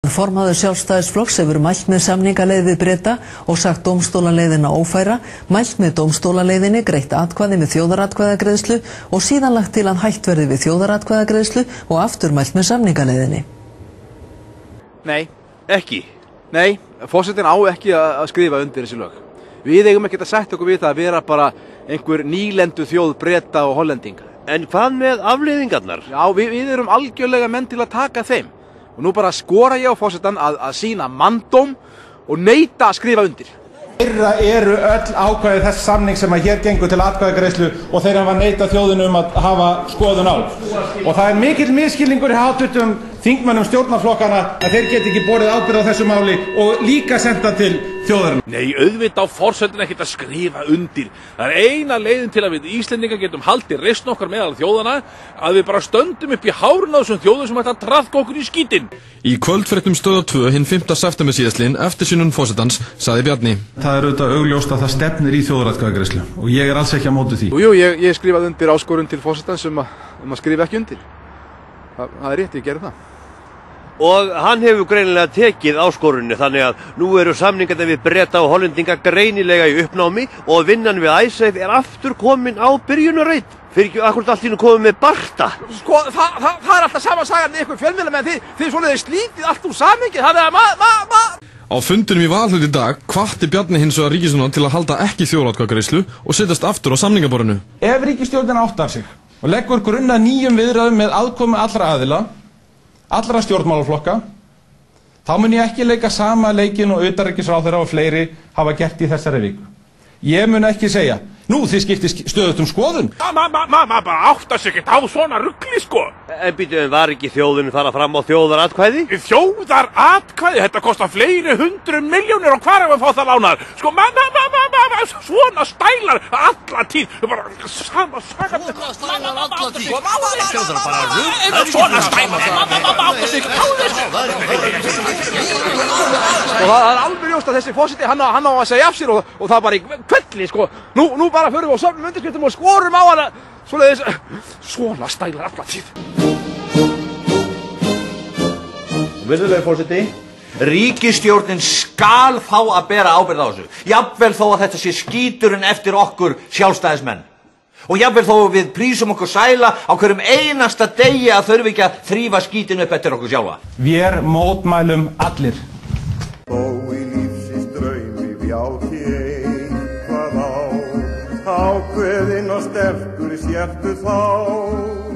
Formaður Sjálfstæðisflokks hefur mælt með samningaleið við Breta og sagt dómstólaleiðina ófæra, mælt með dómstólaleiðinni, greitt atkvæði með þjóðaratkvæðagreiðslu og síðan lagt til að hætt verði við þjóðaratkvæðagreiðslu og aftur mælt með samningaleiðinni. Nei, ekki. Nei, forsetinn á ekki að skrifa undir þessi lög. Við eigum ekki að setja okkur við það að vera bara einhver nýlendu þjóð Breta og Hollendinga. En hvað með afleiðingarnar? Já, við erum algjörlega menn til að taka þeim. Og nú bara skora ég á forsetann að sýna manndóm og neita að skrifa undir. Þeirra eru öll ákvæði þess samning sem að hér gengur til atkvæðagreiðslu og þeir hafa neitað þjóðinu að hafa skoðun á. Og það mikill misskilningur í háttvirtum þingmönnum stjórnarflokkana að þeir geti ekki borið ábyrgð á þessu máli og líka senda til þjóðarinnar. Nei, auðvitað á forsetinn ekkert að skrifa undir. Það eina leiðin til að við Íslendingar getum haldið reisn okkar meðal þjóðana að við bara stöndum upp í hárinu á þessum þjóðum sem ætla að traðka okkur í skítinn. Í kvöldfréttum Stöðvar 2 hinn 5. september síðastliðinn eftir synjun forsetans sagði Bjarni. Það er auðvitað augljóst að það stefnir í þjóðaratkvæðagreiðslu og ég alls ekki á móti því. Jú, ég skrifaði undir áskorun til forsetans að skrifa ekki undir. Það er rétt, ég gerði það. Og hann hefur greinilega tekið áskorunni þannig að nú eru samningarnir við Breta og Hollendinga greinilega í uppnámi og vinnan við Icesave er aftur komin á byrjunarreit. Fyrir ekki akkurat allt í nú komið með Barta. Sko, það er alltaf sama sagan með ykkur fjölmiðla með þið svoleiðis slítið allt úr samhengi. Það er Á fundinum í Valhöll í dag hvatti Bjarni hins vegar ríkisstjórnina til að halda ekki þjóðaratkvæðagreiðslu og setjast aftur á samningaborðinu. Ef ríkisstjórnin áttar sig og leggur grunn að nýjum viðræðum með aðkomu allra aðila, allra stjórnmálaflokka, þá mun ég ekki leika sama leikinn og utanríkisráðherra og fleiri hafa gert í þessari viku. Ég mun ekki segja, nú þið skiptið stöðugt skoðun. Maður bara áttar sig ekkert á svona rugli, sko. En býtum, var ekki þjóðin fara fram á þjóðaratkvæði? Þjóðaratkvæði? Þetta kostar fleiri 100 milljónir og hvar ef að fá það lánar? Sko, svona stælar alla tíð. Bara sama saga. Svona stælar alla tíð. Svona stælar. Áttar sig á þessu. Og það er alveg ljóst að þessi forseti, hann á að segja af sér og það bara í kvelli, sko. Nú bara förum við á söfnum undirskriftum og skorum á hana svona stælar alla tíð. Virðulegi forseti, ríkisstjórnin skal fá að bera ábyrgð á þessu. Jafnvel þó að þetta sé skíturinn eftir okkur sjálfstæðismenn. Og jafnvel þó við prísum okkur sæla á hverjum einasta degi að þurfi ekki að þrífa skítinn upp eftir okkur sjálfa. Vér mótmælum allir. Þó í lífsins draumi bjáti eitthvað á, ákveðinn og sterkur sértu þá.